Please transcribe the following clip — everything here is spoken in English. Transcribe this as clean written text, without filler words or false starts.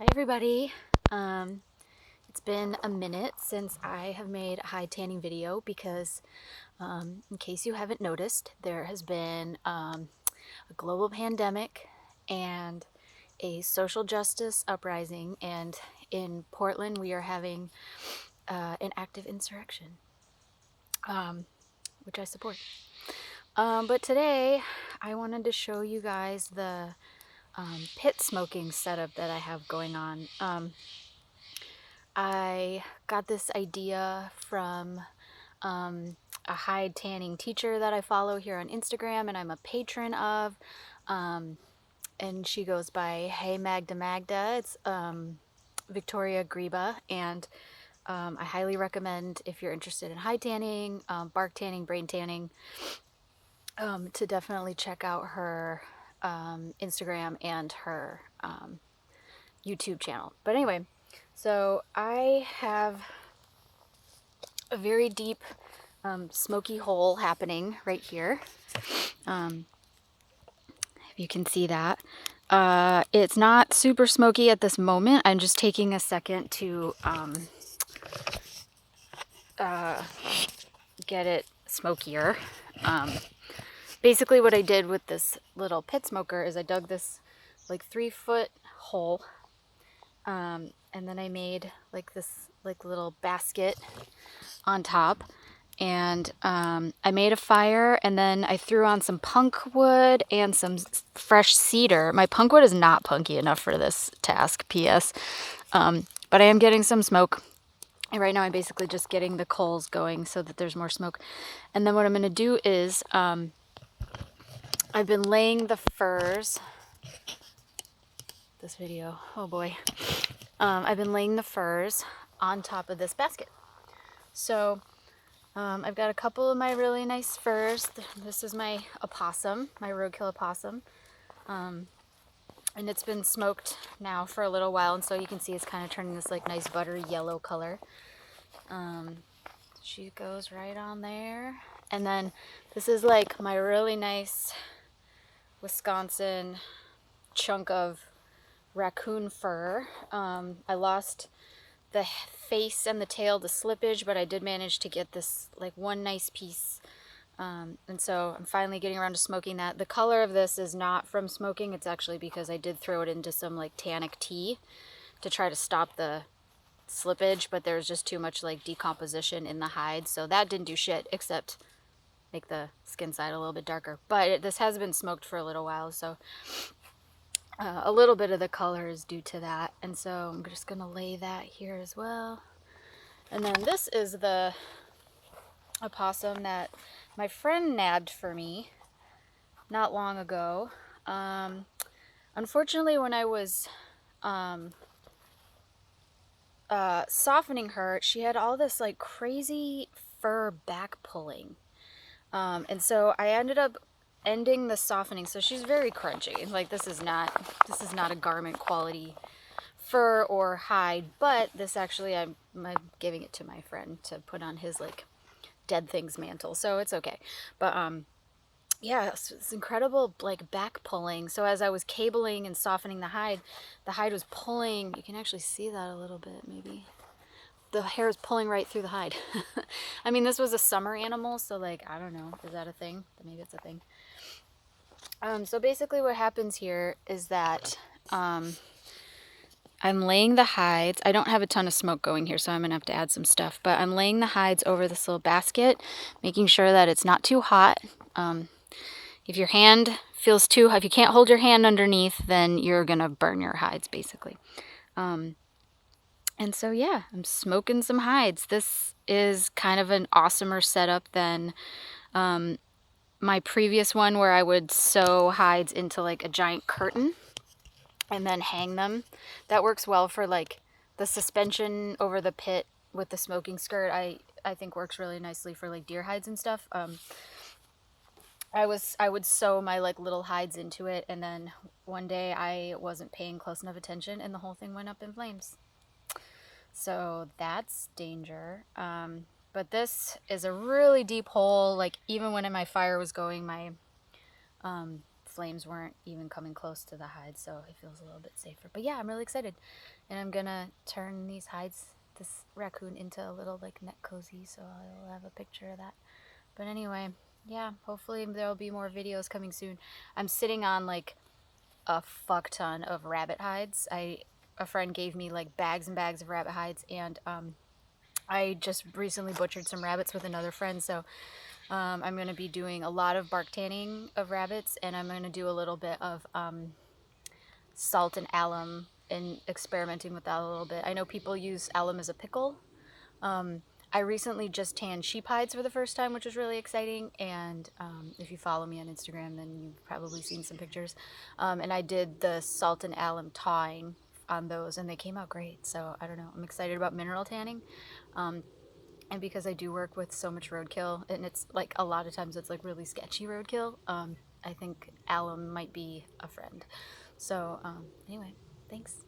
Hi everybody. It's been a minute since I have made a hide tanning video because in case you haven't noticed, there has been a global pandemic and a social justice uprising, and in Portland we are having an active insurrection, which I support. But today I wanted to show you guys the pit smoking setup that I have going on. I got this idea from a hide tanning teacher that I follow here on Instagram and I'm a patron of. And she goes by Hey Magda Magda. It's Victoria Greba, and I highly recommend, if you're interested in hide tanning, bark tanning, brain tanning, to definitely check out her Instagram and her YouTube channel. But anyway, so I have a very deep smoky hole happening right here. If you can see that. It's not super smoky at this moment. I'm just taking a second to get it smokier. Basically what I did with this little pit smoker is I dug this like 3-foot hole, and then I made like this like little basket on top, and I made a fire, and then I threw on some punk wood and some fresh cedar. My punk wood is not punky enough for this task, PS, but I am getting some smoke, and right now I'm basically just getting the coals going so that there's more smoke. And then what I'm going to do is I've been laying the furs. This video, oh boy. I've been laying the furs on top of this basket. So I've got a couple of my really nice furs. This is my opossum, my roadkill opossum. And it's been smoked now for a little while, and so you can see it's kind of turning this like nice buttery yellow color. She goes right on there. And then this is like my really nice Wisconsin chunk of raccoon fur. I lost the face and the tail to slippage, but I did manage to get this like one nice piece. And so I'm finally getting around to smoking that. The color of this is not from smoking. It's actually because I did throw it into some like tannic tea to try to stop the slippage, but there was just too much like decomposition in the hide. So that didn't do shit except make the skin side a little bit darker. But this has been smoked for a little while, so a little bit of the color is due to that. And so I'm just gonna lay that here as well. And then this is the opossum that my friend nabbed for me not long ago. Unfortunately, when I was softening her, she had all this like crazy fur back pulling. And so I ended up ending the softening. So she's very crunchy. Like this is not a garment quality fur or hide, but this actually I'm giving it to my friend to put on his like dead things mantle, so it's okay. But yeah, it's incredible like back pulling. So as I was cabling and softening the hide was pulling. You can actually see that a little bit, maybe. The hair is pulling right through the hide. I mean, this was a summer animal, so like, I don't know, is that a thing? Maybe it's a thing. So basically what happens here is that I'm laying the hides. I don't have a ton of smoke going here, so I'm gonna have to add some stuff, but I'm laying the hides over this little basket, making sure that it's not too hot. If your hand feels too hot, if you can't hold your hand underneath, then you're gonna burn your hides, basically. And so yeah, I'm smoking some hides. This is kind of an awesomer setup than my previous one, where I would sew hides into like a giant curtain and then hang them. That works well for like the suspension over the pit with the smoking skirt. I think works really nicely for like deer hides and stuff. I would sew my like little hides into it, and then one day I wasn't paying close enough attention and the whole thing went up in flames. So that's danger. But this is a really deep hole. Like even when my fire was going, my flames weren't even coming close to the hides, so it feels a little bit safer. But yeah, I'm really excited, and I'm gonna turn these hides, this raccoon, into a little like neck cozy, so I'll have a picture of that. But anyway, yeah, hopefully there'll be more videos coming soon. I'm sitting on like a fuck ton of rabbit hides. A friend gave me like bags and bags of rabbit hides, and I just recently butchered some rabbits with another friend, so I'm going to be doing a lot of bark tanning of rabbits, and I'm going to do a little bit of salt and alum and experimenting with that a little bit. I know people use alum as a pickle. I recently just tanned sheep hides for the first time, which was really exciting, and if you follow me on Instagram, then you've probably seen some pictures. And I did the salt and alum tawing on those, and they came out great, so I don't know. I'm excited about mineral tanning. And because I do work with so much roadkill, and it's like a lot of times it's like really sketchy roadkill, I think alum might be a friend. So anyway, thanks.